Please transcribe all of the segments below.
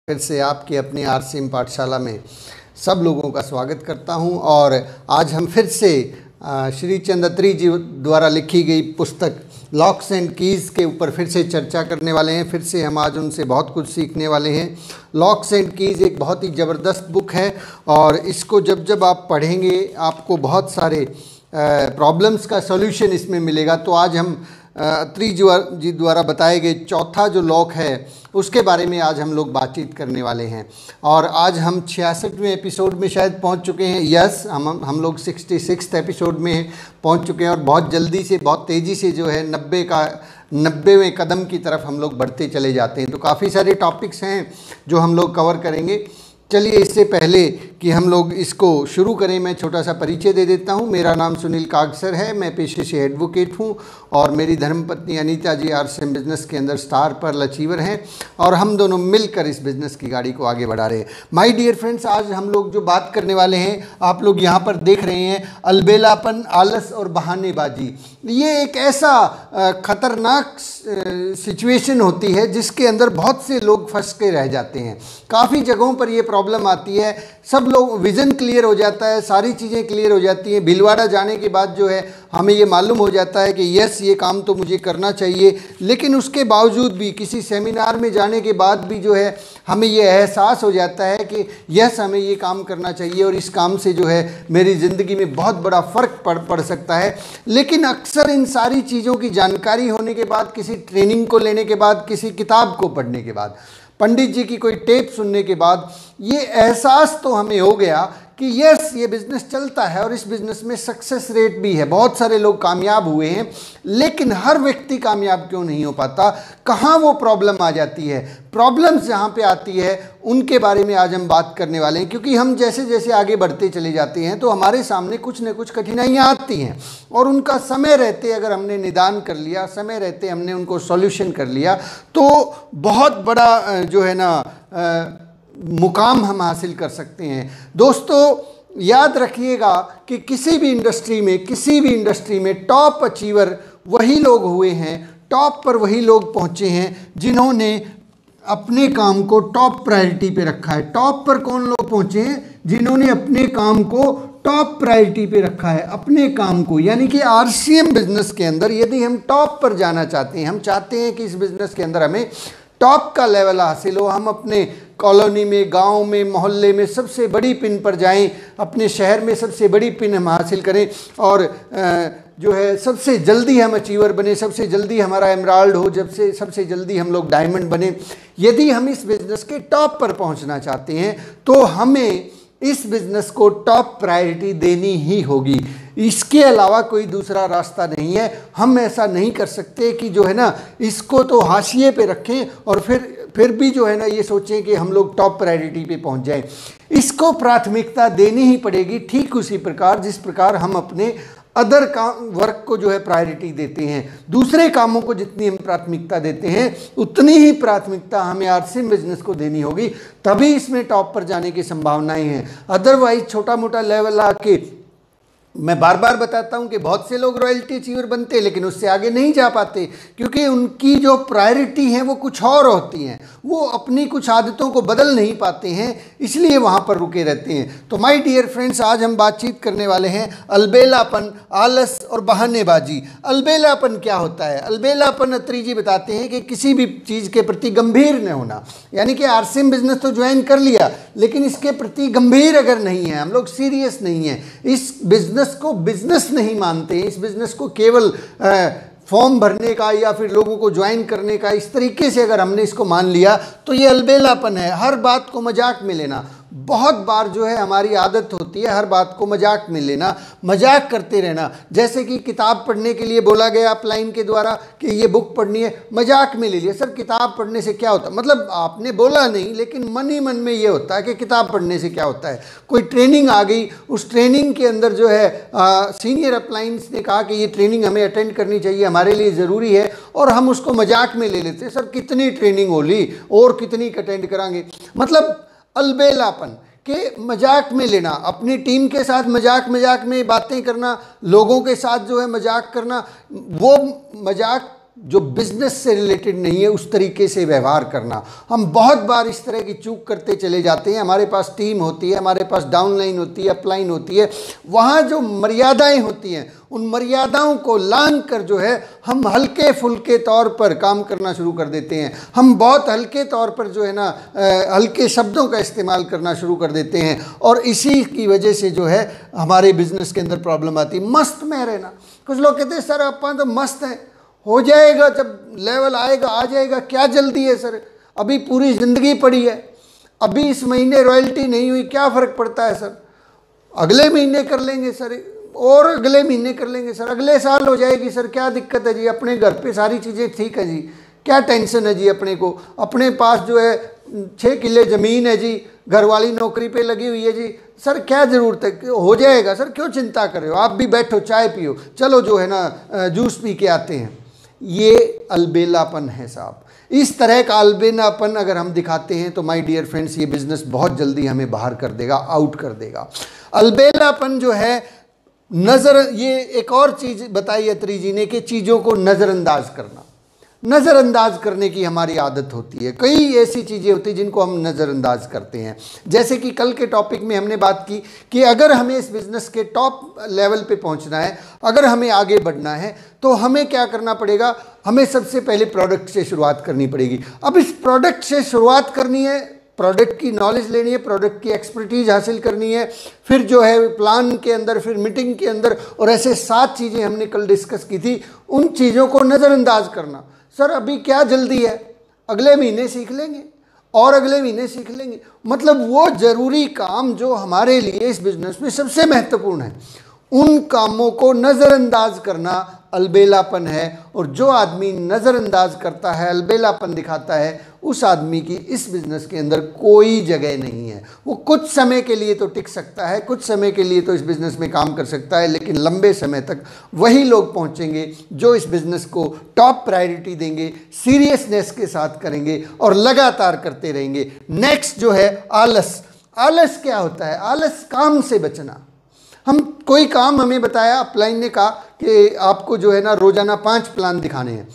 फिर से आपकी अपनी आरसीएम पाठशाला में सब लोगों का स्वागत करता हूं। और आज हम फिर से श्री चंद अत्री जी द्वारा लिखी गई पुस्तक लॉक्स एंड कीज़ के ऊपर फिर से चर्चा करने वाले हैं। फिर से हम आज उनसे बहुत कुछ सीखने वाले हैं। लॉक्स एंड कीज़ एक बहुत ही ज़बरदस्त बुक है और इसको जब जब आप पढ़ेंगे आपको बहुत सारे प्रॉब्लम्स का सॉल्यूशन इसमें मिलेगा। तो आज हम अत्री जी द्वारा बताए गए चौथा जो लॉक है उसके बारे में आज हम लोग बातचीत करने वाले हैं। और आज हम 66वें एपिसोड में शायद पहुंच चुके हैं। यस, हम लोग 66 एपिसोड में पहुंच चुके हैं और बहुत जल्दी से बहुत तेज़ी से जो है 90वें कदम की तरफ हम लोग बढ़ते चले जाते हैं। तो काफ़ी सारे टॉपिक्स हैं जो हम लोग कवर करेंगे। चलिए, इससे पहले कि हम लोग इसको शुरू करें मैं छोटा सा परिचय दे देता हूं। मेरा नाम सुनील कागसर है, मैं पेशे से एडवोकेट हूं और मेरी धर्मपत्नी अनीता जी आरसीएम बिजनेस के अंदर स्टार पर्ल अचीवर हैं और हम दोनों मिलकर इस बिज़नेस की गाड़ी को आगे बढ़ा रहे हैं। माय डियर फ्रेंड्स, आज हम लोग जो बात करने वाले हैं, आप लोग यहाँ पर देख रहे हैं, अलबेलापन, आलस और बहानेबाजी। ये एक ऐसा खतरनाक सिचुएशन होती है जिसके अंदर बहुत से लोग फंस के रह जाते हैं। काफ़ी जगहों पर ये प्रॉब्लम आती है। सब लोग विज़न क्लियर हो जाता है, सारी चीज़ें क्लियर हो जाती हैं। भीलवाड़ा जाने के बाद जो है हमें ये मालूम हो जाता है कि यस, ये काम तो मुझे करना चाहिए, लेकिन उसके बावजूद भी किसी सेमिनार में जाने के बाद भी जो है हमें ये एहसास हो जाता है कि यस, हमें ये काम करना चाहिए और इस काम से जो है मेरी ज़िंदगी में बहुत बड़ा फ़र्क पड़ सकता है। लेकिन अक्सर इन सारी चीज़ों की जानकारी होने के बाद, किसी ट्रेनिंग को लेने के बाद, किसी किताब को पढ़ने के बाद, पंडित जी की कोई टेप सुनने के बाद ये एहसास तो हमें हो गया कि यस, ये बिज़नेस चलता है और इस बिज़नेस में सक्सेस रेट भी है। बहुत सारे लोग कामयाब हुए हैं, लेकिन हर व्यक्ति कामयाब क्यों नहीं हो पाता? कहाँ वो प्रॉब्लम आ जाती है? प्रॉब्लम्स जहाँ पे आती है उनके बारे में आज हम बात करने वाले हैं, क्योंकि हम जैसे जैसे आगे बढ़ते चले जाते हैं तो हमारे सामने कुछ न कुछ कठिनाइयाँ आती हैं और उनका समय रहते अगर हमने निदान कर लिया, समय रहते हमने उनको सॉल्यूशन कर लिया, तो बहुत बड़ा जो है ना मुकाम हम हासिल कर सकते हैं। दोस्तों, याद रखिएगा कि किसी भी इंडस्ट्री में टॉप अचीवर वही लोग हुए हैं, टॉप पर वही लोग पहुंचे हैं जिन्होंने अपने काम को टॉप प्रायोरिटी पे रखा है। टॉप पर कौन लोग पहुंचे हैं? जिन्होंने अपने काम को टॉप प्रायोरिटी पे रखा है, अपने काम को। यानी कि आरसीएम बिजनेस के अंदर यदि हम टॉप पर जाना चाहते हैं, हम चाहते हैं कि इस बिजनेस के अंदर हमें टॉप का लेवल हासिल हो, हम अपने कॉलोनी में, गांव में, मोहल्ले में सबसे बड़ी पिन पर जाएं, अपने शहर में सबसे बड़ी पिन हम हासिल करें और जो है सबसे जल्दी हम अचीवर बने, सबसे जल्दी हमारा एमराल्ड हो, सबसे जल्दी हम लोग डायमंड बने। यदि हम इस बिज़नेस के टॉप पर पहुंचना चाहते हैं तो हमें इस बिज़नेस को टॉप प्रायोरिटी देनी ही होगी। इसके अलावा कोई दूसरा रास्ता नहीं है। हम ऐसा नहीं कर सकते कि जो है ना इसको तो हाशिए पे रखें और फिर भी जो है ना ये सोचें कि हम लोग टॉप प्रायोरिटी पे पहुंच जाएं। इसको प्राथमिकता देनी ही पड़ेगी, ठीक उसी प्रकार जिस प्रकार हम अपने अदर काम वर्क को जो है प्रायोरिटी देते हैं। दूसरे कामों को जितनी हम प्राथमिकता देते हैं उतनी ही प्राथमिकता हमें आरसीएम बिजनेस को देनी होगी, तभी इसमें टॉप पर जाने की संभावनाएं हैं। अदरवाइज छोटा मोटा लेवल आके, मैं बार बार बताता हूं कि बहुत से लोग रॉयल्टी अचीवर बनते हैं लेकिन उससे आगे नहीं जा पाते, क्योंकि उनकी जो प्रायोरिटी है वो कुछ और होती हैं। वो अपनी कुछ आदतों को बदल नहीं पाते हैं, इसलिए वहां पर रुके रहते हैं। तो माय डियर फ्रेंड्स, आज हम बातचीत करने वाले हैं अलबेलापन, आलस और बहानेबाजी। अलबेलापन क्या होता है? अलबेलापन अत्री जी बताते हैं कि किसी भी चीज़ के प्रति गंभीर न होना। यानी कि आरसीएम बिजनेस तो ज्वाइन कर लिया लेकिन इसके प्रति गंभीर अगर नहीं है, हम लोग सीरियस नहीं है, इस बिजनेस को बिजनेस नहीं मानते, इस बिजनेस को केवल फॉर्म भरने का या फिर लोगों को ज्वाइन करने का, इस तरीके से अगर हमने इसको मान लिया तो ये अलबेलापन है। हर बात को मजाक में लेना, बहुत बार जो है हमारी आदत होती है हर बात को मजाक में लेना, मजाक करते रहना। जैसे कि किताब पढ़ने के लिए बोला गया अपलाइन के द्वारा कि ये बुक पढ़नी है, मजाक में ले लिया। सर, किताब पढ़ने से क्या होता है? मतलब आपने बोला नहीं लेकिन मन ही मन में ये होता है कि किताब पढ़ने से क्या होता है। कोई ट्रेनिंग आ गई, उस ट्रेनिंग के अंदर जो है सीनियर अपलाइंस ने कहा कि ये ट्रेनिंग हमें अटेंड करनी चाहिए, हमारे लिए ज़रूरी है, और हम उसको मजाक में ले लेते हैं। सर, कितनी ट्रेनिंग हो ली और कितनी अटेंड कराएंगे? मतलब अलबेलापन के मजाक में लेना, अपनी टीम के साथ मजाक में बातें करना, लोगों के साथ जो है मजाक करना, वो मजाक जो बिजनेस से रिलेटेड नहीं है उस तरीके से व्यवहार करना। हम बहुत बार इस तरह की चूक करते चले जाते हैं। हमारे पास टीम होती है, हमारे पास डाउनलाइन होती है, अपलाइन होती है, वहाँ जो मर्यादाएं होती हैं उन मर्यादाओं को लांघ कर जो है हम हल्के फुल्के तौर पर काम करना शुरू कर देते हैं। हम बहुत हल्के तौर पर जो है ना हल्के शब्दों का इस्तेमाल करना शुरू कर देते हैं और इसी की वजह से जो है हमारे बिजनेस के अंदर प्रॉब्लम आती है। मस्त में रहना, कुछ लोग कहते हैं सर अपन तो मस्त हैं, हो जाएगा, जब लेवल आएगा आ जाएगा, क्या जल्दी है सर, अभी पूरी ज़िंदगी पड़ी है, अभी इस महीने रॉयल्टी नहीं हुई, क्या फ़र्क पड़ता है सर, अगले महीने कर लेंगे सर, और अगले महीने कर लेंगे सर, अगले साल हो जाएगी सर, क्या दिक्कत है जी, अपने घर पे सारी चीज़ें ठीक है जी, क्या टेंशन है जी अपने को, अपने पास जो है 6 किले ज़मीन है जी, घरवाली नौकरी पे लगी हुई है जी, सर क्या ज़रूरत है, हो जाएगा सर, क्यों चिंता कर रहे हो, आप भी बैठो चाय पियो, चलो जो है ना जूस पी के आते हैं। ये अलबेलापन है साहब। इस तरह का अलबेलापन अगर हम दिखाते हैं तो माय डियर फ्रेंड्स ये बिज़नेस बहुत जल्दी हमें बाहर कर देगा, आउट कर देगा। अलबेलापन जो है ये एक और चीज़ बताई अत्री जी ने कि चीज़ों को नज़रअंदाज करना, नज़रअंदाज करने की हमारी आदत होती है। कई ऐसी चीज़ें होती हैं जिनको हम नज़रअंदाज करते हैं। जैसे कि कल के टॉपिक में हमने बात की कि अगर हमें इस बिज़नेस के टॉप लेवल पे पहुंचना है, अगर हमें आगे बढ़ना है तो हमें क्या करना पड़ेगा, हमें सबसे पहले प्रोडक्ट से शुरुआत करनी पड़ेगी। अब इस प्रोडक्ट से शुरुआत करनी है, प्रोडक्ट की नॉलेज लेनी है, प्रोडक्ट की एक्सपर्टीज हासिल करनी है, फिर जो है प्लान के अंदर, फिर मीटिंग के अंदर, और ऐसे 7 चीज़ें हमने कल डिस्कस की थी, उन चीज़ों को नज़रअंदाज करना। सर अभी क्या जल्दी है, अगले महीने सीख लेंगे और अगले महीने सीख लेंगे। मतलब वो ज़रूरी काम जो हमारे लिए इस बिज़नेस में सबसे महत्वपूर्ण है, उन कामों को नज़रअंदाज करना अलबेलापन है। और जो आदमी नज़रअंदाज करता है, अलबेलापन दिखाता है, उस आदमी की इस बिज़नेस के अंदर कोई जगह नहीं है। वो कुछ समय के लिए तो टिक सकता है, कुछ समय के लिए तो इस बिज़नेस में काम कर सकता है, लेकिन लंबे समय तक वही लोग पहुंचेंगे जो इस बिज़नेस को टॉप प्रायोरिटी देंगे, सीरियसनेस के साथ करेंगे और लगातार करते रहेंगे। नेक्स्ट जो है आलस। आलस क्या होता है? आलस काम से बचना। हम कोई काम हमें बताया, अपलाइन ने कहा कि आपको जो है ना रोज़ाना 5 प्लान दिखाने हैं।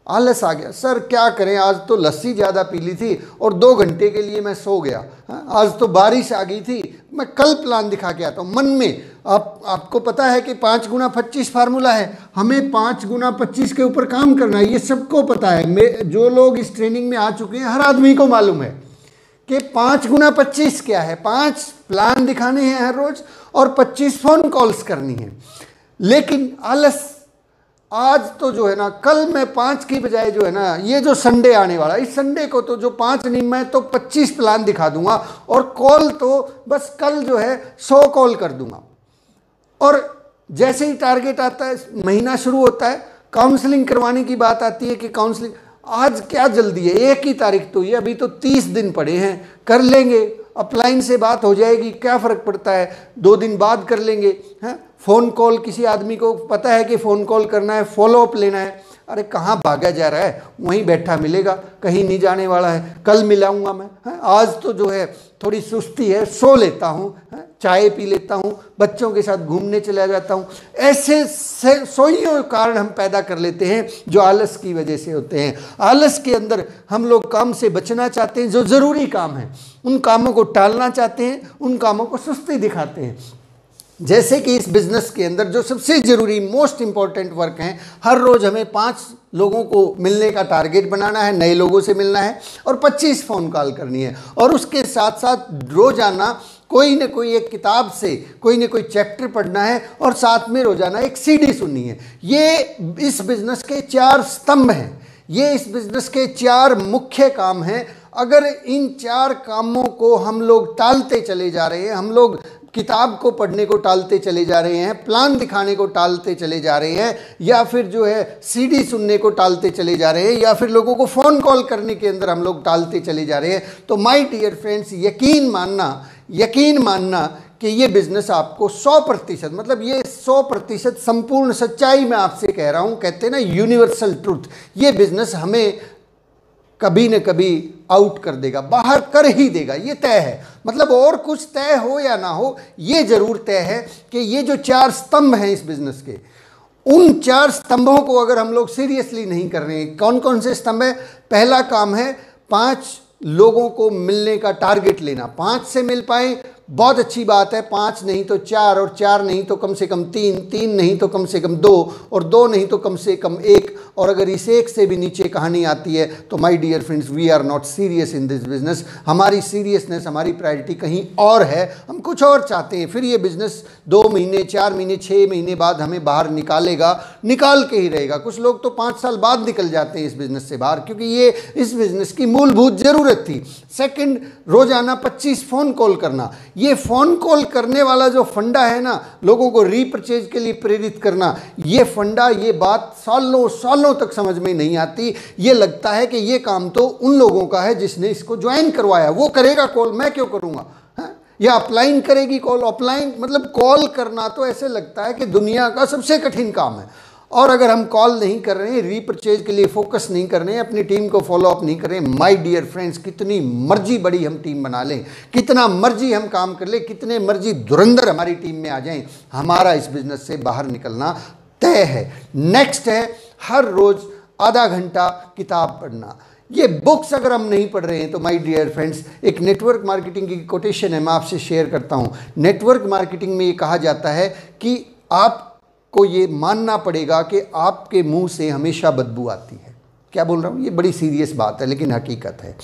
आलस आ गया, सर क्या करें, आज तो लस्सी ज़्यादा पी ली थी और 2 घंटे के लिए मैं सो गया, आज तो बारिश आ गई थी, मैं कल प्लान दिखा के आता हूँ। मन में आपको पता है कि 5 गुना 25 फार्मूला है, हमें 5 गुना 25 के ऊपर काम करना है, ये सबको पता है। जो लोग इस ट्रेनिंग में आ चुके हैं हर आदमी को मालूम है कि 5 गुना 25 क्या है। 5 प्लान दिखाने हैं हर रोज और 25 फ़ोन कॉल्स करनी है। लेकिन आलस, आज तो जो है ना, कल मैं 5 की बजाय जो है ना, ये जो संडे आने वाला, इस संडे को तो जो 5 नहीं, मैं तो 25 प्लान दिखा दूंगा और कॉल तो बस कल जो है 100 कॉल कर दूंगा। और जैसे ही टारगेट आता है, महीना शुरू होता है, काउंसलिंग करवाने की बात आती है कि काउंसलिंग, आज क्या जल्दी है, 1 ही तारीख तो ये, अभी तो 30 दिन पड़े हैं, कर लेंगे, अपलाइन से बात हो जाएगी, क्या फ़र्क पड़ता है, 2 दिन बाद कर लेंगे। हैं, फ़ोन कॉल, किसी आदमी को पता है कि फ़ोन कॉल करना है, फॉलोअप लेना है, अरे कहाँ भागा जा रहा है, वहीं बैठा मिलेगा, कहीं नहीं जाने वाला है, कल मिलाऊंगा मैं। आज तो जो है थोड़ी सुस्ती है, सो लेता हूँ, चाय पी लेता हूँ, बच्चों के साथ घूमने चला जाता हूँ। ऐसे सोइयों कारण हम पैदा कर लेते हैं जो आलस की वजह से होते हैं। आलस के अंदर हम लोग काम से बचना चाहते हैं, जो ज़रूरी काम है उन कामों को टालना चाहते हैं, उन कामों को सुस्ती दिखाते हैं। जैसे कि इस बिज़नेस के अंदर जो सबसे ज़रूरी मोस्ट इम्पॉर्टेंट वर्क हैं, हर रोज़ हमें 5 लोगों को मिलने का टारगेट बनाना है, नए लोगों से मिलना है और 25 फ़ोन कॉल करनी है। और उसके साथ साथ रोज़ाना कोई न कोई एक किताब से कोई न कोई चैप्टर पढ़ना है और साथ में रोज़ाना एक सीडी सुननी है। ये इस बिज़नेस के 4 स्तंभ हैं, ये इस बिज़नेस के 4 मुख्य काम हैं। अगर इन 4 कामों को हम लोग टालते चले जा रहे हैं, हम लोग किताब को पढ़ने को टालते चले जा रहे हैं, प्लान दिखाने को टालते चले जा रहे हैं, या फिर जो है सीडी सुनने को टालते चले जा रहे हैं, या फिर लोगों को फ़ोन कॉल करने के अंदर हम लोग टालते चले जा रहे हैं, तो माय डियर फ्रेंड्स यकीन मानना कि ये बिज़नेस आपको 100%, मतलब ये 100% संपूर्ण सच्चाई मैं आपसे कह रहा हूँ, कहते हैं ना यूनिवर्सल ट्रूथ, ये बिज़नेस हमें कभी न कभी आउट कर देगा, बाहर कर ही देगा, ये तय है। मतलब और कुछ तय हो या ना हो, ये ज़रूर तय है कि ये जो 4 स्तंभ हैं इस बिज़नेस के, उन 4 स्तंभों को अगर हम लोग सीरियसली नहीं कर रहे हैं, कौन कौन से स्तंभ है? पहला काम है 5 लोगों को मिलने का टारगेट लेना। 5 से मिल पाए बहुत अच्छी बात है, 5 नहीं तो 4, और 4 नहीं तो कम से कम 3, 3 नहीं तो कम से कम 2, और 2 नहीं तो कम से कम 1, और अगर इस 1 से भी नीचे कहानी आती है तो my dear friends, we are not serious in this business. हमारी सीरियसनेस, हमारी प्रायोरिटी कहीं और है, हम कुछ और चाहते हैं। फिर ये बिजनेस 2 महीने, 4 महीने, 6 महीने बाद हमें बाहर निकालेगा, निकाल के ही रहेगा। कुछ लोग तो 5 साल बाद निकल जाते हैं इस बिजनेस से बाहर, क्योंकि ये इस बिजनेस की मूलभूत जरूरत थी। सेकंड, रोजाना 25 फोन कॉल करना। ये फोन कॉल करने वाला जो फंडा है ना, लोगों को रीपरचेज के लिए प्रेरित करना, ये फंडा, ये बात सालों सालों तक समझ में नहीं आती। ये लगता है कि ये काम तो उन लोगों का है जिसने इसको ज्वाइन करवाया, वो करेगा कॉल, मैं क्यों करूंगा? या अपलाइन करेगी कॉल। ऑफलाइन मतलब कॉल करना तो ऐसे लगता है कि दुनिया का सबसे कठिन काम है। और अगर हम कॉल नहीं कर रहे हैं, रीपरचेज के लिए फोकस नहीं कर रहे हैं, अपनी टीम को फॉलो अप नहीं कर रहे हैं, माय डियर फ्रेंड्स, कितनी मर्जी बड़ी हम टीम बना लें, कितना मर्जी हम काम कर लें, कितने मर्जी धुरंधर हमारी टीम में आ जाएं, हमारा इस बिजनेस से बाहर निकलना तय है। नेक्स्ट है हर रोज आधा घंटा किताब पढ़ना। ये बुक्स अगर हम नहीं पढ़ रहे हैं तो माय डियर फ्रेंड्स, एक नेटवर्क मार्केटिंग की कोटेशन है, मैं आपसे शेयर करता हूँ। नेटवर्क मार्केटिंग में ये कहा जाता है कि आपको ये मानना पड़ेगा कि आपके मुंह से हमेशा बदबू आती है। क्या बोल रहा हूँ? ये बड़ी सीरियस बात है लेकिन हकीकत है।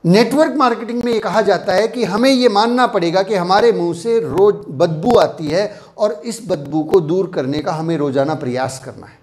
नेटवर्क मार्केटिंग में ये कहा जाता है कि हमें ये मानना पड़ेगा कि हमारे मुंह से रोज बदबू आती है और इस बदबू को दूर करने का हमें रोजाना प्रयास करना है।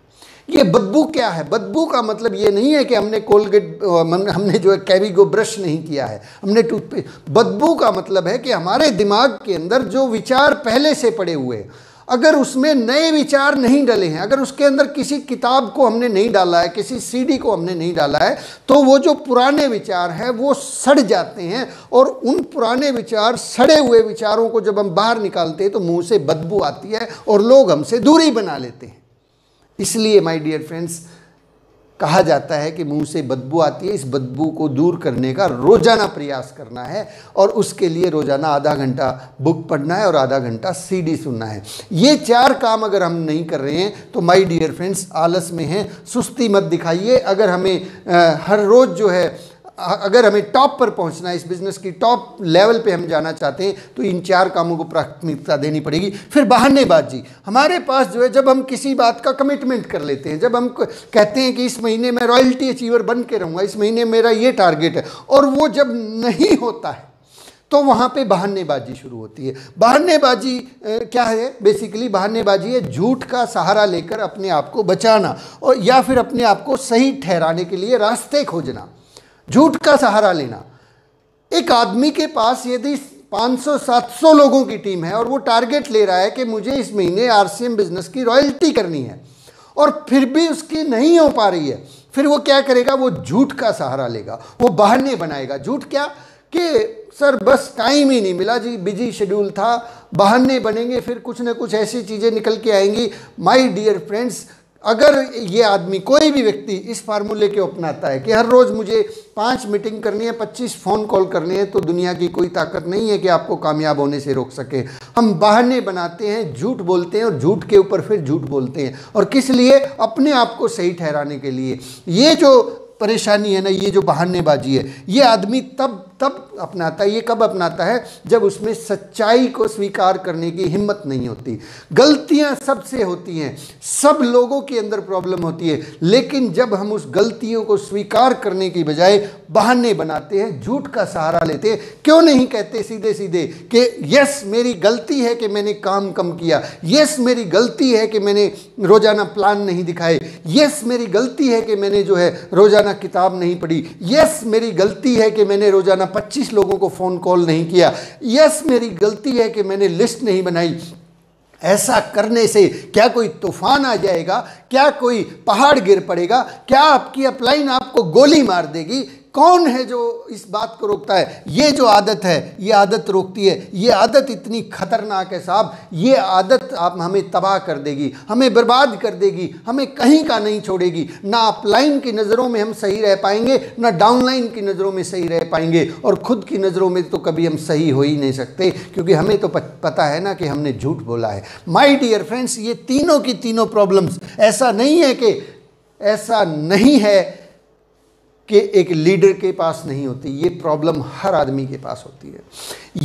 ये बदबू क्या है? बदबू का मतलब ये नहीं है कि हमने कोलगेट, हमने जो है कैविगो ब्रश नहीं किया है, हमने टूथपेस्ट। बदबू का मतलब है कि हमारे दिमाग के अंदर जो विचार पहले से पड़े हुए हैं, अगर उसमें नए विचार नहीं डले हैं, अगर उसके अंदर किसी किताब को हमने नहीं डाला है, किसी सीडी को हमने नहीं डाला है, तो वो जो पुराने विचार हैं वो सड़ जाते हैं। और उन पुराने विचार, सड़े हुए विचारों को जब हम बाहर निकालते हैं तो मुंह से बदबू आती है और लोग हमसे दूरी बना लेते हैं। इसलिए माय डियर फ्रेंड्स, कहा जाता है कि मुंह से बदबू आती है, इस बदबू को दूर करने का रोजाना प्रयास करना है और उसके लिए रोजाना आधा घंटा बुक पढ़ना है और आधा घंटा सीडी सुनना है। ये 4 काम अगर हम नहीं कर रहे हैं तो माय डियर फ्रेंड्स, आलस में हैं, सुस्ती मत दिखाइए। अगर हमें हर रोज जो है, अगर हमें टॉप पर पहुंचना है, इस बिजनेस की टॉप लेवल पे हम जाना चाहते हैं, तो इन 4 कामों को प्राथमिकता देनी पड़ेगी। फिर बहानेबाजी, हमारे पास जो है, जब हम किसी बात का कमिटमेंट कर लेते हैं, जब हम कहते हैं कि इस महीने मैं रॉयल्टी अचीवर बन के रहूँगा, इस महीने मेरा ये टारगेट है, और वो जब नहीं होता है तो वहाँ पे बहानेबाजी शुरू होती है। बहानेबाजी क्या है? बेसिकली बहानेबाजी है झूठ का सहारा लेकर अपने आप को बचाना, और या फिर अपने आप को सही ठहराने के लिए रास्ते खोजना। झूठ का सहारा लेना। एक आदमी के पास यदि 500-700 लोगों की टीम है और वो टारगेट ले रहा है कि मुझे इस महीने आरसीएम बिजनेस की रॉयल्टी करनी है, और फिर भी उसकी नहीं हो पा रही है, फिर वो क्या करेगा? वो झूठ का सहारा लेगा, वो बहाने बनाएगा। झूठ क्या? कि सर बस टाइम ही नहीं मिला जी, बिजी शेड्यूल था। बहाने बनेंगे, फिर कुछ ना कुछ ऐसी चीज़ें निकल के आएंगी। माय डियर फ्रेंड्स, अगर ये आदमी, कोई भी व्यक्ति इस फार्मूले को अपनाता है कि हर रोज़ मुझे 5 मीटिंग करनी है, 25 फ़ोन कॉल करने हैं, तो दुनिया की कोई ताकत नहीं है कि आपको कामयाब होने से रोक सके। हम बहाने बनाते हैं, झूठ बोलते हैं और झूठ के ऊपर फिर झूठ बोलते हैं, और किस लिए? अपने आप को सही ठहराने के लिए। ये जो परेशानी है ना, ये जो बहानेबाजी है, ये आदमी तब अपनाता है। ये कब अपनाता है? जब उसमें सच्चाई को स्वीकार करने की हिम्मत नहीं होती। गलतियां सबसे होती हैं, सब लोगों के अंदर प्रॉब्लम होती है, लेकिन जब हम उस गलतियों को स्वीकार करने की बजाय बहाने बनाते हैं, झूठ का सहारा लेते हैं, क्यों नहीं कहते सीधे सीधे कि यस मेरी गलती है कि मैंने काम कम किया, यस मेरी गलती है कि मैंने रोजाना प्लान नहीं दिखाए, यस मेरी गलती है कि मैंने जो है रोजाना किताब नहीं पढ़ी, यस मेरी गलती है कि मैंने रोजाना 25 लोगों को फोन कॉल नहीं किया, यस मेरी गलती है कि मैंने लिस्ट नहीं बनाई। ऐसा करने से क्या कोई तूफान आ जाएगा? क्या कोई पहाड़ गिर पड़ेगा? क्या आपकी अपलाइन आपको गोली मार देगी? कौन है जो इस बात को रोकता है? ये जो आदत है, ये आदत रोकती है। ये आदत इतनी खतरनाक है साहब, ये आदत आप हमें तबाह कर देगी, हमें बर्बाद कर देगी, हमें कहीं का नहीं छोड़ेगी। ना अपलाइन की नज़रों में हम सही रह पाएंगे, ना डाउनलाइन की नज़रों में सही रह पाएंगे, और खुद की नज़रों में तो कभी हम सही हो ही नहीं सकते, क्योंकि हमें तो पता है ना कि हमने झूठ बोला है। माय डियर फ्रेंड्स, ये तीनों की तीनों प्रॉब्लम्स, ऐसा नहीं है कि एक लीडर के पास नहीं होती, ये प्रॉब्लम हर आदमी के पास होती है।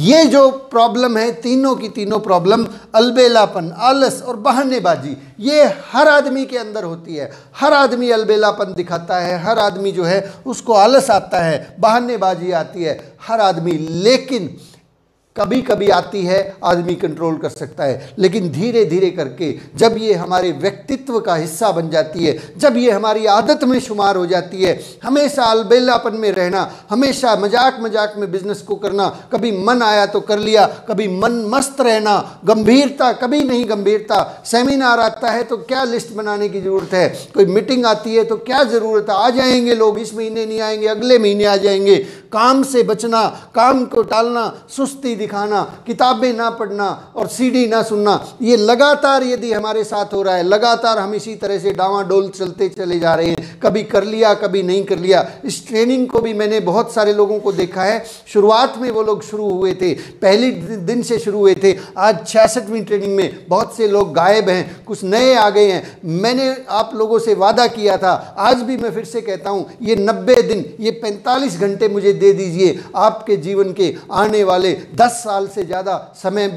ये जो प्रॉब्लम है, तीनों की तीनों प्रॉब्लम, अलबेलापन, आलस और बहानेबाजी, ये हर आदमी के अंदर होती है। हर आदमी अलबेलापन दिखाता है, हर आदमी जो है उसको आलस आता है, बहानेबाजी आती है हर आदमी। लेकिन कभी कभी आती है, आदमी कंट्रोल कर सकता है, लेकिन धीरे धीरे करके जब ये हमारे व्यक्तित्व का हिस्सा बन जाती है, जब ये हमारी आदत में शुमार हो जाती है, हमेशा अलबेलापन में रहना, हमेशा मजाक मजाक में बिजनेस को करना, कभी मन आया तो कर लिया, कभी मन मस्त रहना, गंभीरता कभी नहीं गंभीरता। सेमिनार आता है तो क्या लिस्ट बनाने की ज़रूरत है, कोई मीटिंग आती है तो क्या ज़रूरत है, आ जाएंगे लोग, इस महीने नहीं आएंगे अगले महीने आ जाएंगे। काम से बचना, काम को टालना, सुस्ती दिखाना, किताबें ना पढ़ना और सीडी ना सुनना, ये लगातार यदि हमारे साथ हो रहा है, लगातार हम इसी तरह से डावाडोल चलते चले जा रहे हैं, कभी कर लिया कभी नहीं कर लिया। इस ट्रेनिंग को भी मैंने बहुत सारे लोगों को देखा है, शुरुआत में वो लोग शुरू हुए थे, पहले दिन से शुरू हुए थे, आज 66वीं ट्रेनिंग में बहुत से लोग गायब हैं, कुछ नए आ गए हैं। मैंने आप लोगों से वादा किया था, आज भी मैं फिर से कहता हूँ, ये 90 दिन, ये 45 घंटे मुझे दे दीजिए, आपके जीवन के आने वाले 10 साल से ज़्यादा समय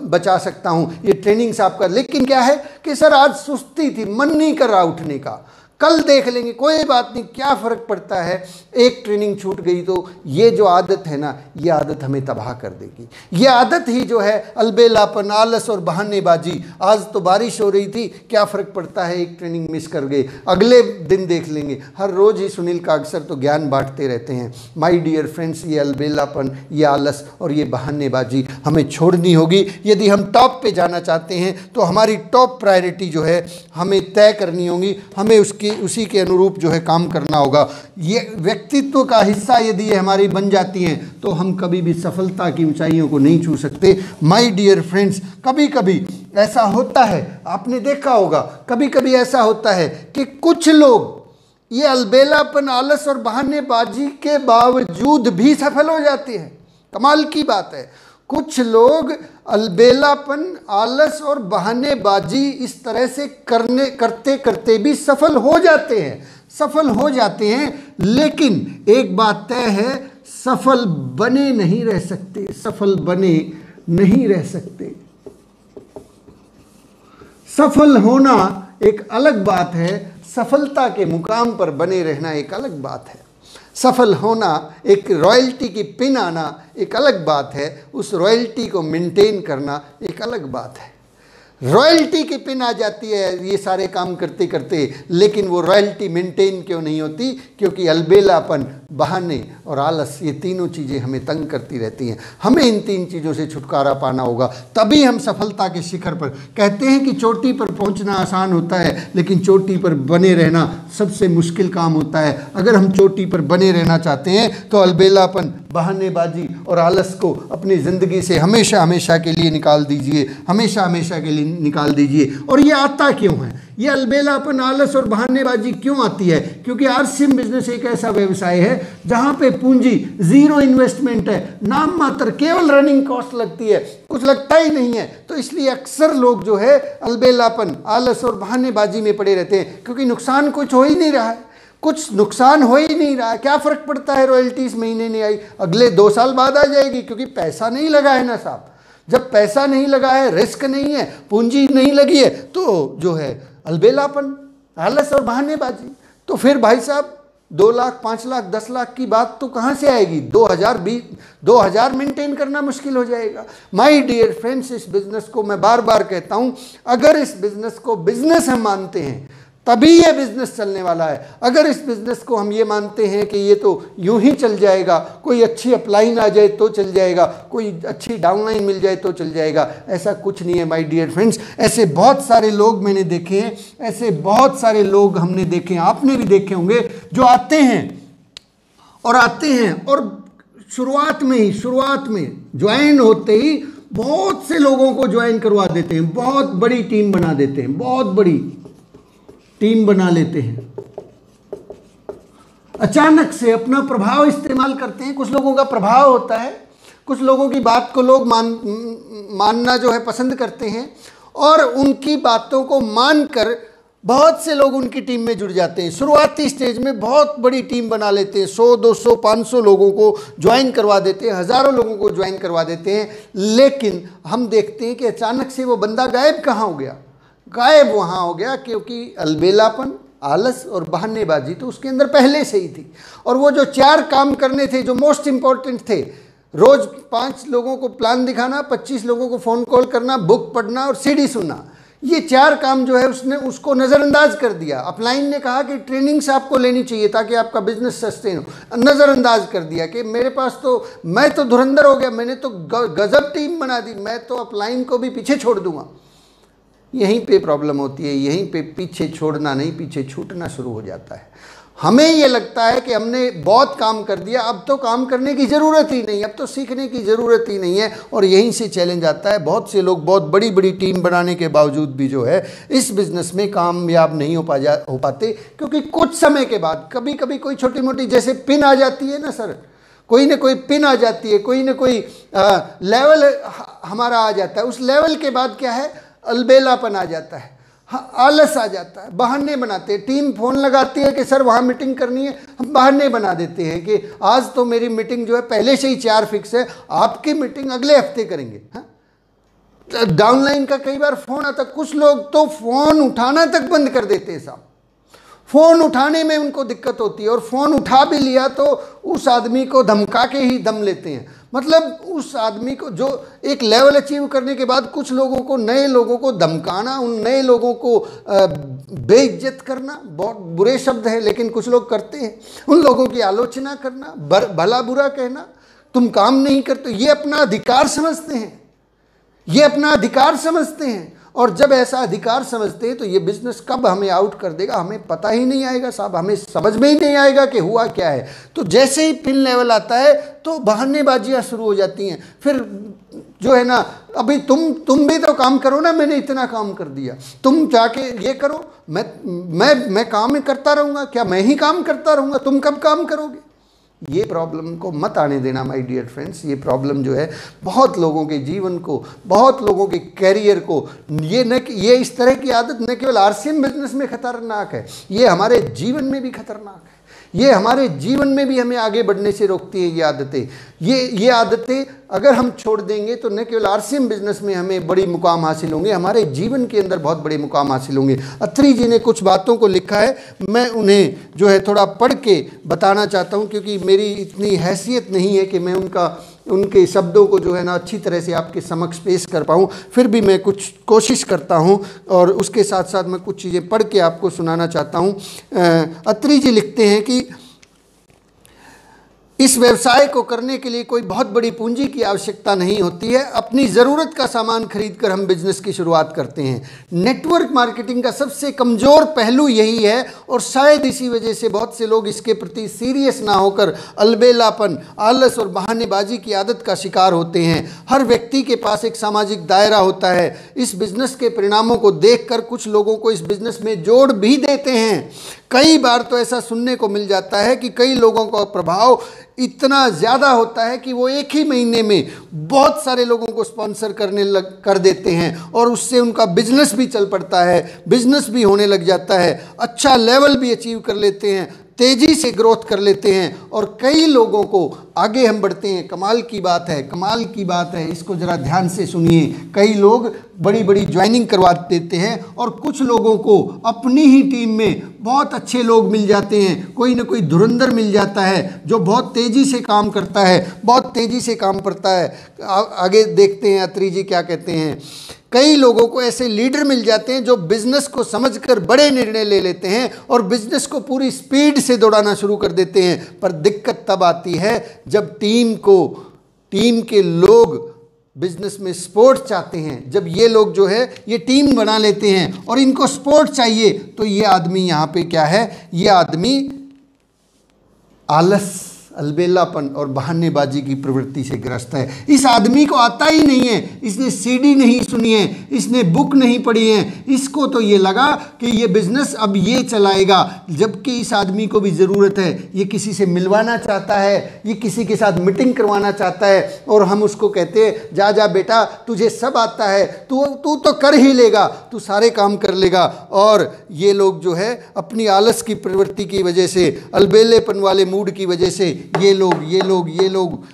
बचा सकता हूँ ये ट्रेनिंग से आपका। लेकिन क्या है कि सर आज सुस्ती थी, मन नहीं कर रहा उठने का, कल देख लेंगे, कोई बात नहीं, क्या फ़र्क पड़ता है, एक ट्रेनिंग छूट गई तो। ये जो आदत है ना, ये आदत हमें तबाह कर देगी। ये आदत ही जो है अलबेलापन, आलस और बहानेबाजी। आज तो बारिश हो रही थी, क्या फ़र्क पड़ता है, एक ट्रेनिंग मिस कर गए, अगले दिन देख लेंगे। हर रोज़ ही सुनील कागसर तो ज्ञान बांटते रहते हैं। माय डियर फ्रेंड्स, ये अलबेलापन, ये आलस और ये बहानेबाजी हमें छोड़नी होगी। यदि हम टॉप पे जाना चाहते हैं तो हमारी टॉप प्रायोरिटी जो है हमें तय करनी होगी, हमें उसी के अनुरूप जो है काम करना होगा। ये व्यक्तित्व का हिस्सा यदि ये हमारी बन जाती हैं तो हम कभी भी सफलता की ऊंचाइयों को नहीं छू सकते। माय डियर फ्रेंड्स, कभी कभी ऐसा होता है, आपने देखा होगा, कभी कभी ऐसा होता है कि कुछ लोग ये अलबेलापन, आलस और बहानेबाजी के बावजूद भी सफल हो जाते हैं। कमाल की बात है, कुछ लोग अलबेलापन, आलस और बहानेबाजी इस तरह से करते करते भी सफल हो जाते हैं, लेकिन एक बात तय है, सफल बने नहीं रह सकते। सफल होना एक अलग बात है, सफलता के मुकाम पर बने रहना एक अलग बात है। सफल होना, एक रॉयल्टी की पिन आना एक अलग बात है, उस रॉयल्टी को मेंटेन करना एक अलग बात है। रॉयल्टी की पिन आ जाती है ये सारे काम करते करते, लेकिन वो रॉयल्टी मेंटेन क्यों नहीं होती? क्योंकि अलबेलापन, बहाने और आलस, ये तीनों चीज़ें हमें तंग करती रहती हैं। हमें इन तीन चीज़ों से छुटकारा पाना होगा, तभी हम सफलता के शिखर पर। कहते हैं कि चोटी पर पहुंचना आसान होता है, लेकिन चोटी पर बने रहना सबसे मुश्किल काम होता है। अगर हम चोटी पर बने रहना चाहते हैं तो अलबेलापन, बहानेबाजी और आलस को अपनी ज़िंदगी से हमेशा हमेशा के लिए निकाल दीजिए, हमेशा हमेशा के लिए निकाल दीजिए। और ये आता क्यों है? ये अलबेलापन, आलस और बहानेबाजी क्यों आती है? क्योंकि आरसीएम बिजनेस एक ऐसा व्यवसाय है जहां पे पूंजी जीरो इन्वेस्टमेंट है, नाम मात्र, केवल रनिंग कॉस्ट लगती है, कुछ लगता ही नहीं है। तो इसलिए अक्सर लोग जो है अलबेलापन, आलस और बहानेबाजी में पड़े रहते हैं, क्योंकि नुकसान कुछ हो ही नहीं रहा है, कुछ नुकसान हो ही नहीं रहा है। क्या फ़र्क पड़ता है, रॉयल्टी इस महीने नहीं आई, अगले 2 साल बाद आ जाएगी, क्योंकि पैसा नहीं लगा है ना साहब। जब पैसा नहीं लगा है, रिस्क नहीं है, पूंजी नहीं लगी है, तो जो है अलबेलापन, आलस और बहानेबाजी, तो फिर भाई साहब 2 लाख, 5 लाख, 10 लाख की बात तो कहाँ से आएगी? 2000 मेंटेन करना मुश्किल हो जाएगा। माय डियर फ्रेंड्स, इस बिज़नेस को मैं बार बार कहता हूँ, अगर इस बिज़नेस को बिज़नेस हम मानते हैं तभी ये बिज़नेस चलने वाला है। अगर इस बिज़नेस को हम ये मानते हैं कि ये तो यूं ही चल जाएगा, कोई अच्छी अपलाइन आ जाए तो चल जाएगा, कोई अच्छी डाउनलाइन मिल जाए तो चल जाएगा, ऐसा कुछ नहीं है माय डियर फ्रेंड्स। ऐसे बहुत सारे लोग मैंने देखे हैं, ऐसे बहुत सारे लोग हमने देखे हैं, आपने भी देखे होंगे, जो आते हैं और आते हैं और शुरुआत में ज्वाइन होते ही बहुत से लोगों को ज्वाइन करवा देते हैं, बहुत बड़ी टीम बना देते हैं, बहुत बड़ी टीम बना लेते हैं। अचानक से अपना प्रभाव इस्तेमाल करते हैं। कुछ लोगों का प्रभाव होता है, कुछ लोगों की बात को लोग मानना जो है पसंद करते हैं और उनकी बातों को मानकर बहुत से लोग उनकी टीम में जुड़ जाते हैं। शुरुआती स्टेज में बहुत बड़ी टीम बना लेते हैं, 100, 200, 500 लोगों को ज्वाइन करवा देते हैं, हज़ारों लोगों को ज्वाइन करवा देते हैं। लेकिन हम देखते हैं कि अचानक से वो बंदा गायब कहाँ हो गया? गायब वहाँ हो गया क्योंकि अलबेलापन, आलस और बहानेबाजी तो उसके अंदर पहले से ही थी। और वो जो 4 काम करने थे जो मोस्ट इम्पॉर्टेंट थे, रोज़ 5 लोगों को प्लान दिखाना, 25 लोगों को फ़ोन कॉल करना, बुक पढ़ना और सीडी सुनना, ये 4 काम जो है उसने उसको नज़रअंदाज कर दिया। अपलाइन ने कहा कि ट्रेनिंग्स आपको लेनी चाहिए ताकि आपका बिजनेस सस्टेन हो, नज़रअंदाज कर दिया कि मेरे पास तो, मैं तो धुरंधर हो गया, मैंने तो गजब टीम बना दी, मैं तो अपलाइन को भी पीछे छोड़ दूंगा। यहीं पे प्रॉब्लम होती है, यहीं पे पीछे छोड़ना नहीं, पीछे छूटना शुरू हो जाता है। हमें ये लगता है कि हमने बहुत काम कर दिया, अब तो काम करने की ज़रूरत ही नहीं, अब तो सीखने की ज़रूरत ही नहीं है, और यहीं से चैलेंज आता है। बहुत से लोग बहुत बड़ी बड़ी टीम बनाने के बावजूद भी जो है इस बिज़नेस में कामयाब नहीं हो पाते, क्योंकि कुछ समय के बाद कभी कभी कोई छोटी मोटी जैसे पिन आ जाती है ना सर, कोई ना कोई पिन आ जाती है, कोई ना कोई लेवल हमारा आ जाता है। उस लेवल के बाद क्या है, अलबेलापन आ जाता है, हाँ, आलस आ जाता है, बहाने बनाते हैं। टीम फ़ोन लगाती है कि सर वहाँ मीटिंग करनी है, हम बहाने बना देते हैं कि आज तो मेरी मीटिंग जो है पहले से ही 4 फिक्स है, आपकी मीटिंग अगले हफ्ते करेंगे। हाँ, डाउनलाइन का कई बार फ़ोन आता, कुछ लोग तो फ़ोन उठाना तक बंद कर देते हैं साहब। फ़ोन उठाने में उनको दिक्कत होती है, और फ़ोन उठा भी लिया तो उस आदमी को धमका के ही दम लेते हैं। मतलब उस आदमी को जो एक लेवल अचीव करने के बाद कुछ लोगों को, नए लोगों को धमकाना, उन नए लोगों को बेइज्जत करना, बहुत बुरे शब्द है लेकिन कुछ लोग करते हैं, उन लोगों की आलोचना करना, भला बुरा कहना, तुम काम नहीं करते, ये अपना अधिकार समझते हैं, ये अपना अधिकार समझते हैं। और जब ऐसा अधिकार समझते हैं तो ये बिजनेस कब हमें आउट कर देगा हमें पता ही नहीं आएगा साहब, हमें समझ में ही नहीं आएगा कि हुआ क्या है। तो जैसे ही पिन लेवल आता है तो बहानेबाजियाँ शुरू हो जाती हैं। फिर जो है ना, अभी तुम भी तो काम करो ना, मैंने इतना काम कर दिया, तुम जाके ये करो, मैं काम करता रहूँगा, क्या मैं ही काम करता रहूँगा, तुम कब काम करोगे? ये प्रॉब्लम को मत आने देना माय डियर फ्रेंड्स। ये प्रॉब्लम जो है बहुत लोगों के जीवन को, बहुत लोगों के कैरियर को, ये इस तरह की आदत न केवल आरसीएम बिजनेस में खतरनाक है, ये हमारे जीवन में भी खतरनाक है। ये हमारे जीवन में भी हमें आगे बढ़ने से रोकती है ये आदतें। ये आदतें अगर हम छोड़ देंगे तो न केवल आरसीएम बिजनेस में हमें बड़ी मुकाम हासिल होंगे, हमारे जीवन के अंदर बहुत बड़े मुकाम हासिल होंगे। अत्री जी ने कुछ बातों को लिखा है, मैं उन्हें जो है थोड़ा पढ़ के बताना चाहता हूँ, क्योंकि मेरी इतनी हैसियत नहीं है कि मैं उनके शब्दों को जो है ना अच्छी तरह से आपके समक्ष पेश कर पाऊँ। फिर भी मैं कुछ कोशिश करता हूँ और उसके साथ साथ मैं कुछ चीज़ें पढ़ के आपको सुनाना चाहता हूँ। अत्री जी लिखते हैं कि इस व्यवसाय को करने के लिए कोई बहुत बड़ी पूंजी की आवश्यकता नहीं होती है। अपनी ज़रूरत का सामान खरीदकर हम बिजनेस की शुरुआत करते हैं। नेटवर्क मार्केटिंग का सबसे कमज़ोर पहलू यही है, और शायद इसी वजह से बहुत से लोग इसके प्रति सीरियस ना होकर अलबेलापन, आलस और बहानेबाजी की आदत का शिकार होते हैं। हर व्यक्ति के पास एक सामाजिक दायरा होता है। इस बिज़नेस के परिणामों को देखकर कुछ लोगों को इस बिज़नेस में जोड़ भी देते हैं। कई बार तो ऐसा सुनने को मिल जाता है कि कई लोगों का प्रभाव इतना ज़्यादा होता है कि वो एक ही महीने में बहुत सारे लोगों को स्पॉन्सर कर देते हैं, और उससे उनका बिजनेस भी चल पड़ता है, बिजनेस भी होने लग जाता है, अच्छा लेवल भी अचीव कर लेते हैं, तेज़ी से ग्रोथ कर लेते हैं, और कई लोगों को आगे हम बढ़ते हैं। कमाल की बात है, कमाल की बात है, इसको ज़रा ध्यान से सुनिए। कई लोग बड़ी बड़ी ज्वाइनिंग करवा देते हैं, और कुछ लोगों को अपनी ही टीम में बहुत अच्छे लोग मिल जाते हैं, कोई ना कोई धुरंधर मिल जाता है जो बहुत तेज़ी से काम करता है, बहुत तेज़ी से काम करता है। आगे देखते हैं अत्री जी क्या कहते हैं। कई लोगों को ऐसे लीडर मिल जाते हैं जो बिजनेस को समझकर बड़े निर्णय ले लेते हैं और बिजनेस को पूरी स्पीड से दौड़ाना शुरू कर देते हैं। पर दिक्कत तब आती है जब टीम के लोग बिजनेस में सपोर्ट चाहते हैं। जब ये लोग जो है ये टीम बना लेते हैं और इनको सपोर्ट चाहिए, तो ये आदमी यहाँ पे क्या है, ये आदमी अलबेलापन और बहानेबाजी की प्रवृत्ति से ग्रस्त है। इस आदमी को आता ही नहीं है, इसने सीडी नहीं सुनी है, इसने बुक नहीं पढ़ी है, इसको तो ये लगा कि ये बिजनेस अब ये चलाएगा, जबकि इस आदमी को भी ज़रूरत है, ये किसी से मिलवाना चाहता है, ये किसी के साथ मीटिंग करवाना चाहता है, और हम उसको कहते हैं जा जा बेटा तुझे सब आता है, तू तो कर ही लेगा, तू सारे काम कर लेगा। और ये लोग जो है अपनी आलस की प्रवृत्ति की वजह से, अलबेलेपन वाले मूड की वजह से ये लोग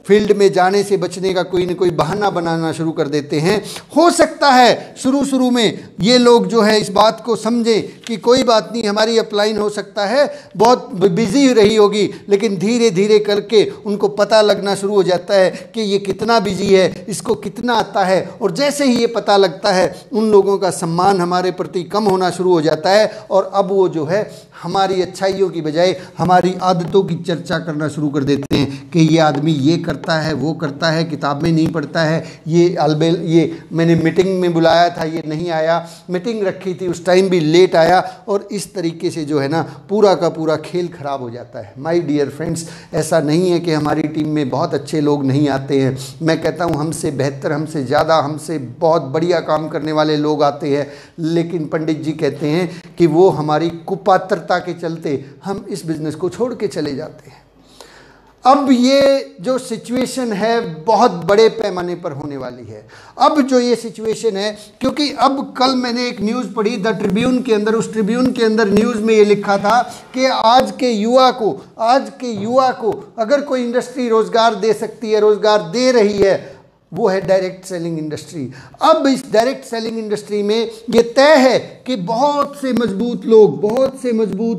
फील्ड में जाने से बचने का कोई न कोई बहाना बनाना शुरू कर देते हैं। हो सकता है शुरू में ये लोग जो है इस बात को समझें कि कोई बात नहीं, हमारी अपलाइन हो सकता है बहुत बिजी रही होगी, लेकिन धीरे धीरे करके उनको पता लगना शुरू हो जाता है कि ये कितना बिजी है, इसको कितना आता है, और जैसे ही ये पता लगता है उन लोगों का सम्मान हमारे प्रति कम होना शुरू हो जाता है, और अब वो जो है हमारी अच्छाइयों की बजाय हमारी आदतों की चर्चा करना शुरू कर देते हैं कि ये आदमी ये करता है, वो करता है, किताब में नहीं पढ़ता है, ये मैंने मीटिंग में बुलाया था ये नहीं आया, मीटिंग रखी थी उस टाइम भी लेट आया, और इस तरीके से जो है ना पूरा का पूरा खेल खराब हो जाता है। माय डियर फ्रेंड्स, ऐसा नहीं है कि हमारी टीम में बहुत अच्छे लोग नहीं आते हैं, मैं कहता हूँ हमसे बेहतर, हमसे ज़्यादा, हमसे बहुत बढ़िया काम करने वाले लोग आते हैं, लेकिन पंडित जी कहते हैं कि वो हमारी कुपात्रता के चलते हम इस बिजनेस को छोड़ के चले जाते हैं। अब ये जो सिचुएशन है बहुत बड़े पैमाने पर होने वाली है। अब जो ये सिचुएशन है, क्योंकि अब कल मैंने एक न्यूज़ पढ़ी द ट्रिब्यून के अंदर, उस ट्रिब्यून के अंदर न्यूज़ में ये लिखा था कि आज के युवा को अगर कोई इंडस्ट्री रोज़गार दे सकती है, रोज़गार दे रही है, वो है डायरेक्ट सेलिंग इंडस्ट्री। अब इस डायरेक्ट सेलिंग इंडस्ट्री में ये तय है कि बहुत से मजबूत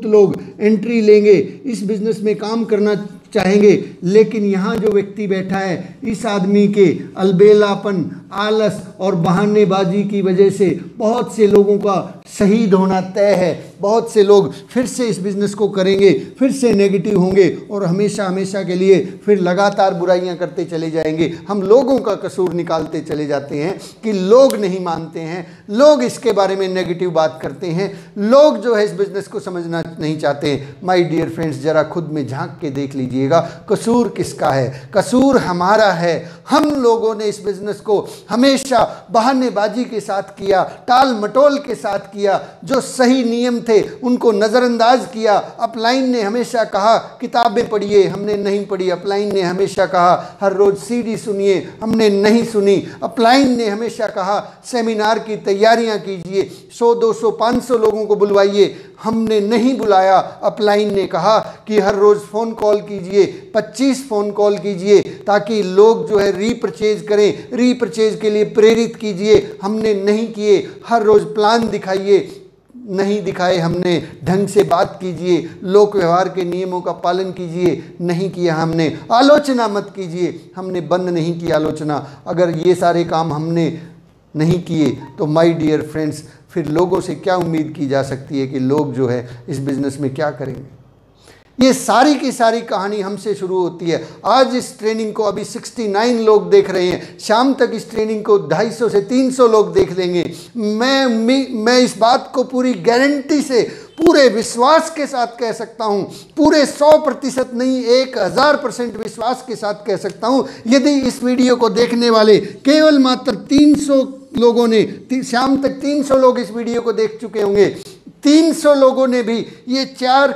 लोग एंट्री लेंगे, इस बिजनेस में काम करना चाहेंगे, लेकिन यहाँ जो व्यक्ति बैठा है, इस आदमी के अलबेलापन, आलस और बहानेबाजी की वजह से बहुत से लोगों का शहीद होना तय है। बहुत से लोग फिर से इस बिज़नेस को करेंगे, फिर से नेगेटिव होंगे और हमेशा के लिए फिर लगातार बुराइयां करते चले जाएंगे। हम लोगों का कसूर निकालते चले जाते हैं कि लोग नहीं मानते हैं, लोग इसके बारे में नेगेटिव बात करते हैं, लोग जो है इस बिज़नेस को समझना नहीं चाहते। माय डियर फ्रेंड्स, ज़रा खुद में झांक के देख लीजिएगा, कसूर किसका है? कसूर हमारा है। हम लोगों ने इस बिज़नेस को हमेशा बहानेबाजी के साथ किया, टाल मटोल के साथ किया, जो सही नियम थे उनको नज़रअंदाज किया। अपलाइन ने हमेशा कहा किताबें पढ़िए, हमने नहीं पढ़ी। अपलाइन ने हमेशा कहा हर रोज़ सीडी सुनिए, हमने नहीं सुनी। अपलाइन ने हमेशा कहा सेमिनार की तैयारियां कीजिए, 100, 200, 500 लोगों को बुलवाइए, हमने नहीं बुलाया। अपलाइन ने कहा कि हर रोज़ फ़ोन कॉल कीजिए, 25 फ़ोन कॉल कीजिए ताकि लोग जो है रीपरचेज करें, रीपरचेज के लिए प्रेरित कीजिए, हमने नहीं किए। हर रोज़ प्लान दिखाइए, नहीं दिखाए हमने। ढंग से बात कीजिए, लोक व्यवहार के नियमों का पालन कीजिए, नहीं किया हमने। आलोचना मत कीजिए, हमने बंद नहीं की आलोचना। अगर ये सारे काम हमने नहीं किए तो माय डियर फ्रेंड्स, फिर लोगों से क्या उम्मीद की जा सकती है कि लोग जो है इस बिज़नेस में क्या करेंगे? ये सारी की सारी कहानी हमसे शुरू होती है। आज इस ट्रेनिंग को अभी 69 लोग देख रहे हैं, शाम तक इस ट्रेनिंग को 250 से 300 लोग देख लेंगे। मैं इस बात को पूरी गारंटी से, पूरे विश्वास के साथ कह सकता हूँ, पूरे 100% नहीं 1000% विश्वास के साथ कह सकता हूँ, यदि इस वीडियो को देखने वाले केवल मात्र 300 लोगों ने, शाम तक 300 लोग इस वीडियो को देख चुके होंगे, 300 लोगों ने भी ये चार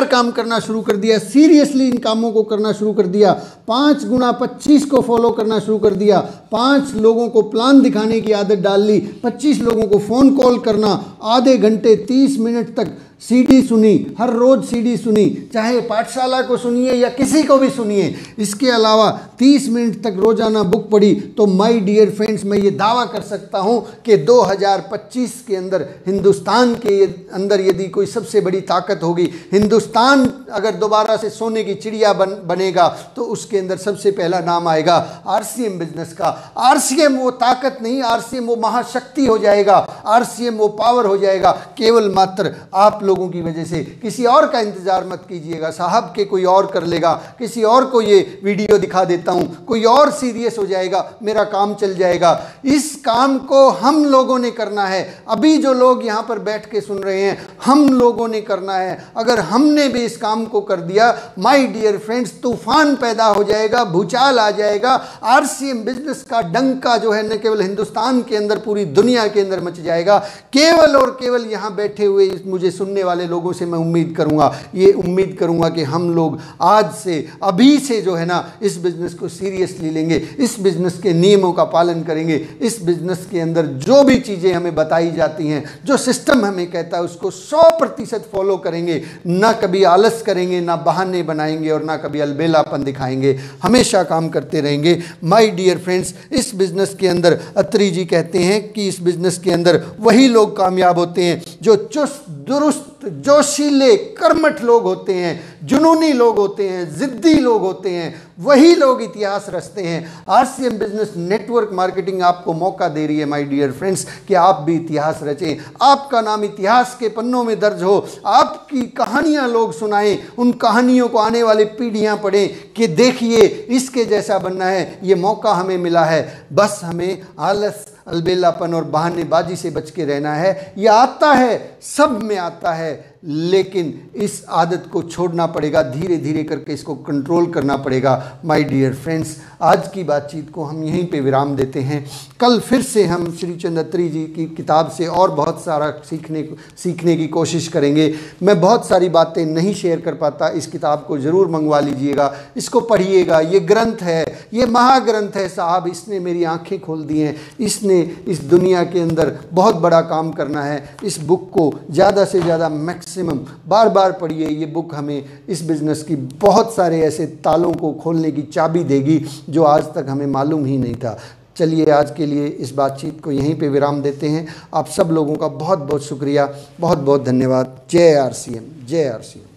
काम करना शुरू कर दिया, सीरियसली इन कामों को करना शुरू कर दिया, 5 गुना 25 को फॉलो करना शुरू कर दिया, 5 लोगों को प्लान दिखाने की आदत डाल ली, 25 लोगों को फ़ोन कॉल करना, आधे घंटे 30 मिनट तक सीडी सुनी, हर रोज़ सीडी सुनी, चाहे पाठशाला को सुनिए या किसी को भी सुनिए। इसके अलावा 30 मिनट तक रोज़ाना बुक पढ़ी। तो माय डियर फ्रेंड्स, मैं ये दावा कर सकता हूँ कि 2025 के अंदर, हिंदुस्तान के अंदर यदि कोई सबसे बड़ी ताकत होगी, हिंदुस्तान अगर दोबारा से सोने की चिड़िया बनेगा तो उसके अंदर सबसे पहला नाम आएगा आरसीएम बिजनेस का। आरसीएम वो ताकत नहीं, आरसीएम वो महाशक्ति हो जाएगा, आरसीएम वो पावर हो जाएगा, केवल मात्र आप लोगों की वजह से। किसी और का इंतज़ार मत कीजिएगा, साहब के कोई और कर लेगा, किसी और को ये वीडियो दिखा देता हूँ, कोई और सीरियस हो जाएगा, मेरा काम चल जाएगा। इस काम को हम लोगों ने करना है। अभी जो लोग यहाँ पर बैठ के सुन रहे हैं, हम लोगों ने करना है। अगर हमने भी इस काम को कर दिया, माय डियर फ्रेंड्स, तूफान पैदा हो जाएगा, भूचाल आ जाएगा। आरसीएम बिजनेस का डंका जो है न केवल हिंदुस्तान के अंदर, पूरी दुनिया के अंदर मच जाएगा। केवल और केवल यहाँ बैठे हुए मुझे सुनने वाले लोगों से मैं उम्मीद करूँगा कि हम लोग आज से, अभी से जो है ना, इस बिजनेस को सीरियसली लेंगे, इस बिजनेस के नियमों का पालन करेंगे, इस बिजनेस के अंदर जो भी चीज़ें हमें बताई जाती हैं, जो सिस्टम हमें कहता है, उसको 100% फॉलो करेंगे। ना कभी आलस करेंगे, ना बहाने बनाएंगे और ना कभी अलबेलापन दिखाएंगे, हमेशा काम करते रहेंगे। माय डियर फ्रेंड्स, इस बिजनेस के अंदर अत्री जी कहते हैं कि इस बिजनेस के अंदर वही लोग कामयाब होते हैं जो चुस्त दुरुस्त, जोशीले, कर्मठ लोग होते हैं, जुनूनी लोग होते हैं, जिद्दी लोग होते हैं, वही लोग इतिहास रचते हैं। आरसीएम बिजनेस नेटवर्क मार्केटिंग आपको मौका दे रही है माय डियर फ्रेंड्स कि आप भी इतिहास रचें, आपका नाम इतिहास के पन्नों में दर्ज हो, आपकी कहानियां लोग सुनाएं, उन कहानियों को आने वाली पीढ़ियां पढ़ें कि देखिए इसके जैसा बनना है, ये मौका हमें मिला है। बस हमें आलस, अलबेलापन और बहानेबाजी से बच के रहना है। ये आता है, सब में आता है, लेकिन इस आदत को छोड़ना पड़ेगा, धीरे धीरे करके इसको कंट्रोल करना पड़ेगा। माय डियर फ्रेंड्स, आज की बातचीत को हम यहीं पे विराम देते हैं। कल फिर से हम श्री चंद अत्री जी की किताब से और बहुत सारा सीखने की कोशिश करेंगे। मैं बहुत सारी बातें नहीं शेयर कर पाता, इस किताब को ज़रूर मंगवा लीजिएगा, इसको पढ़िएगा। ये ग्रंथ है, ये महाग्रंथ है साहब, इसने मेरी आंखें खोल दी हैं, इसने इस दुनिया के अंदर बहुत बड़ा काम करना है। इस बुक को ज़्यादा से ज़्यादा मैक्सिमम बार बार पढ़िए। ये बुक हमें इस बिज़नेस की बहुत सारे ऐसे तालों को खोलने की चाबी देगी जो आज तक हमें मालूम ही नहीं था। चलिए आज के लिए इस बातचीत को यहीं पे विराम देते हैं। आप सब लोगों का बहुत बहुत शुक्रिया, बहुत बहुत धन्यवाद। जय आरसीएम, जय आरसीएम।